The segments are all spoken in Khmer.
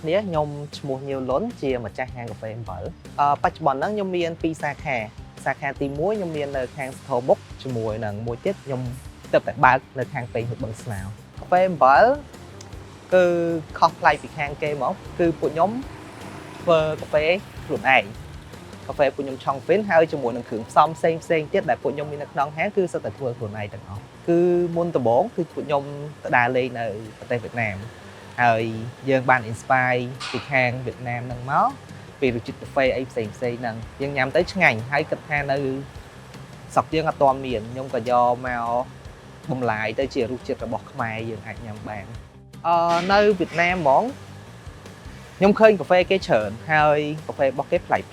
គ្នាខ្ញុំឈ្មោះញៀវលុនជាម្ចាស់ហាងកាហ្វេអំបិលបច្ចុប្បន្នហ្នឹងខ្ញុំមាន2សាខាទី1ខ្ញុំមាននៅខាងសធរមុខជាមួយនឹងមួយទៀតខ្ញុំទើបតែបើកនៅខាងពេញបឹងស្នោកាហ្វេអំបិលគឺខុសប្លែកពីខាងគេមកគឺពួកខ្ញុំធ្វើកាហ្វេខ្លួនឯងកាហ្វេពួកខ្ញុំឆុងហ្វីនហើយជាមួយនឹងគ្រឿងផ្សំផ្សេងទៀតដែលពួកខ្ញុំមាននៅក្នុងហាងគឺសុទ្ធតែធ្វើខ្លួនឯងទាំងអស់គឺមុនដំបូងគឺពួកខ្ញុំទៅដើរលេងនៅប្រទេសវៀតណាមហើយយើងបាន inspire ពីខាងវៀតណាមហ្នឹងមកពីរសជាតិកាហ្វេអីផ្សេងហ្នឹងយើងញ៉ាំទៅឆ្ងាញ់ហើយគិតថានៅស្រុកយើងអត់ទាន់មានខ្ញុំក៏យកមកបំលាយទៅជារសជាតិរបស់ខ្មែរយើងអាចញ៉ាំបាននៅវៀតណាមហ្មងខ្ញុំឃើញកាហ្វេគេច្រើនហើយកាហ្វេរបស់គេប្លែក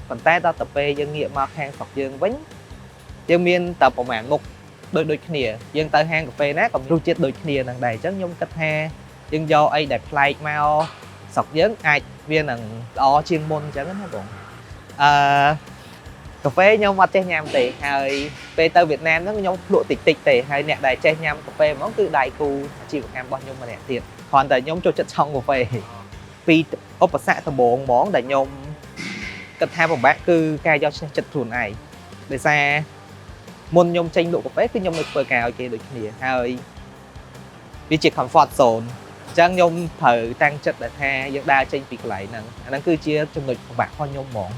ប៉ុន្តែដល់ទៅពេលយើងងាកមកខាងស្រុកយើងវិញយើងមានតែប្រហែលមុខដូចគ្នាយើងទៅហាងកាហ្វេណាក៏រសជាតិដូចគ្នានឹងដែរអញ្ចឹងខ្ញុំគិតថាយើងយកអីដែលប្លែកមកស្រុកយើងអាចវានឹងល្អជាងមុនអញ្ចឹងណាបងកាហ្វេខ្ញុំអត់ចេះញ៉ាំទេហើយពេលទៅវៀតណាមហ្នឹងខ្ញុំភ្លក់តិចទេហើយអ្នកដែលចេះញ៉ាំកាហ្វេហ្មងគឺដៃគូអាជីវកម្មរបស់ខ្ញុំម្នាក់ទៀតគ្រាន់តែខ្ញុំចូលចិត្តឆុងកាហ្វេពីឧបសគ្គដំបូងហ្មងដែលខ្ញុំគិតថាពិបាកគឺការយកចិត្តខ្លួនឯងដោយសារមុនខ្ញុំចេញលក់កាហ្វេគឺខ្ញុំនៅធ្វើការឲ្យគេដូចគ្នាហើយវាជា comfort zone អញ្ចឹងខ្ញុំត្រូវតាំងចិត្តថាយើងដើរចេញពីកន្លែងហ្នឹងអាហ្នឹងគឺជាចំណុចពិបាករបស់ខ្ញុំហ្មង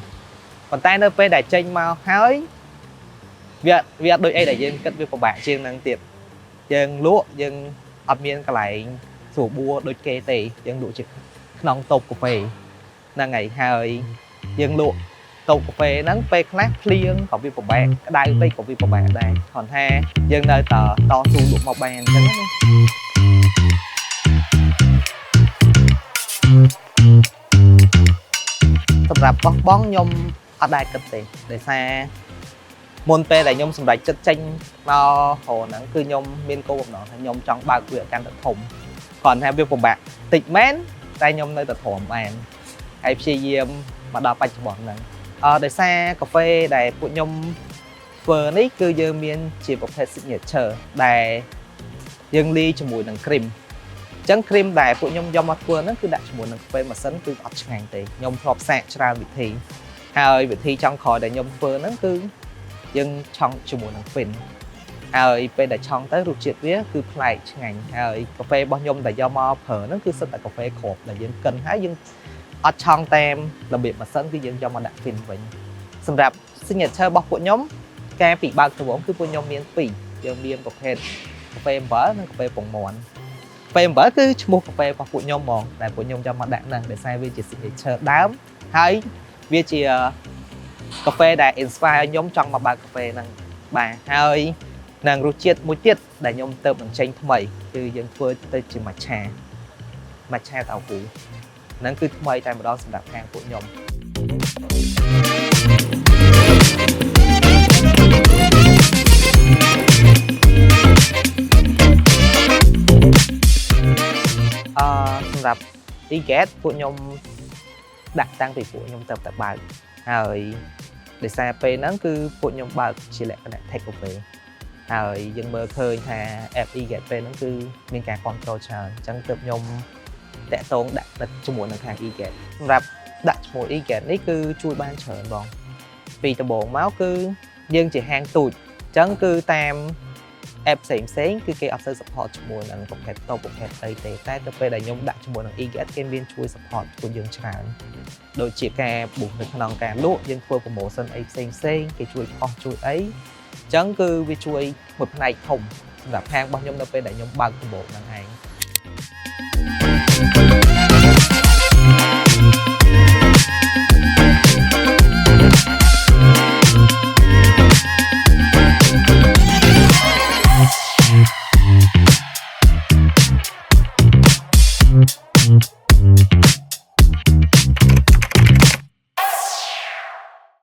ប៉ុន្តែនៅពេលដែលចេញមកហើយវាអត់ដូចអីដែលយើងគិតវាពិបាកជាងហ្នឹងទៀតយើងលក់យើងអត់មានកន្លែងស្រួលបួរដូចគេទេយើងលក់ជាក្នុងតូបកាហ្វេហ្នឹងហើយយើងលក់តូបកាហ្វេហ្នឹងពេលខ្លះភ្លៀងក៏វាពិបាកក្តៅពេកក៏វាពិបាកដែរគ្រាន់ថាយើងនៅតែតស៊ូលក់មកបានអញ្ចឹងណាសម្រាប់បោះបង់ខ្ញុំអត់ដែរគិតទេដោយសារមុនពេលដែលខ្ញុំសម្រេចចិត្តចេញមករហហ្នឹងគឺខ្ញុំមានគោលបំណងថាខ្ញុំចង់បើកវាកាន់តែធំគ្រាន់តែវាពិបាកតិចមែនតែខ្ញុំនៅតែទ្រាំបានហើយព្យាយាមមកដល់បច្ចុប្បន្នហ្នឹងដោយសារកាហ្វេដែលពួកខ្ញុំធ្វើនេះគឺយើងមានជាប្រភេទ signature ដែលយើងលាយជាមួយនឹង cream អញ្ចឹង cream ដែលពួកខ្ញុំយកមកធ្វើហ្នឹងគឺដាក់ជាមួយនឹងកាហ្វេម៉ាស៊ីនគឺអត់ឆ្ងាញ់ទេខ្ញុំធ្លាប់សាកច្រើនវិធីហើយវិធីចុងក្រោយដែលខ្ញុំធ្វើហ្នឹងគឺយើងឆុងជាមួយនឹង fin ហើយពេលដែលឆុងទៅរសជាតិវាគឺប្លែកឆ្ងាញ់ហើយកាហ្វេរបស់ខ្ញុំដែលយកមកប្រើហ្នឹងគឺសិតតែកាហ្វេគ្រាប់ដែលយើងកិនហើយយើងអត់ឆុងតាមរបៀបម៉ាស៊ីនគឺយើងយកមកដាក់ fin វិញសម្រាប់ signature របស់ពួកខ្ញុំការពីបើកដំបូងគឺពួកខ្ញុំមាន2យើងមានប្រភេទកាហ្វេអំបិលនិងកាហ្វេពងមាន់កាហ្វេអំបិលគឺឈ្មោះកាហ្វេរបស់ពួកខ្ញុំហ្មងដែលពួកខ្ញុំយកមកដាក់ហ្នឹងដោយសារវាជា signature ដើមហើយវាជាកាហ្វេដែល inspire ខ្ញុំចង់មកបើកកាហ្វេហ្នឹងបាទហើយនឹងរសជាតិមួយទៀតដែលខ្ញុំទៅបញ្ចេញថ្មីគឺយើងធ្វើទៅជា matcha តៅហ៊ូហ្នឹងគឺថ្មីតែម្ដងសម្រាប់ខាងពួកខ្ញុំសម្រាប់ e-gate ពួកខ្ញុំដាក់តាំងពីពួកខ្ញុំទៅតែបើកហើយដោយសារពេលហ្នឹងគឺពួកខ្ញុំបើកជាលក្ខណៈ take away ហើយយើងមើលឃើញថា app e-gate ពេលហ្នឹងគឺមានការគ្រប់គ្រងច្រើនអញ្ចឹងទើបខ្ញុំតាក់ទងដាក់ជាមួយនឹងខាង e-gate សម្រាប់ដាក់ឈ្មោះ e-gate នេះគឺជួយបានច្រើនបងពីដំបូងមកគឺយើងជាហាងទូចអញ្ចឹងគឺតាម app ផ្សេងគឺគេអត់សូវ support ជាមួយនឹងប្រភេទតូបប្រភេទអីទេតែទៅពេលដែលខ្ញុំដាក់ជាមួយនឹង e-gate គេមានជួយ support ពួកយើងច្រើនដូចជាការប៊ូសនៅក្នុងការលក់យើងធ្វើ promotion អីផ្សេងគេជួយខុសជួយអីអញ្ចឹងគឺវាជួយមួយផ្នែកធំសម្រាប់ហាងរបស់ខ្ញុំនៅពេលដែលខ្ញុំបើកដំបូងហ្នឹងឯង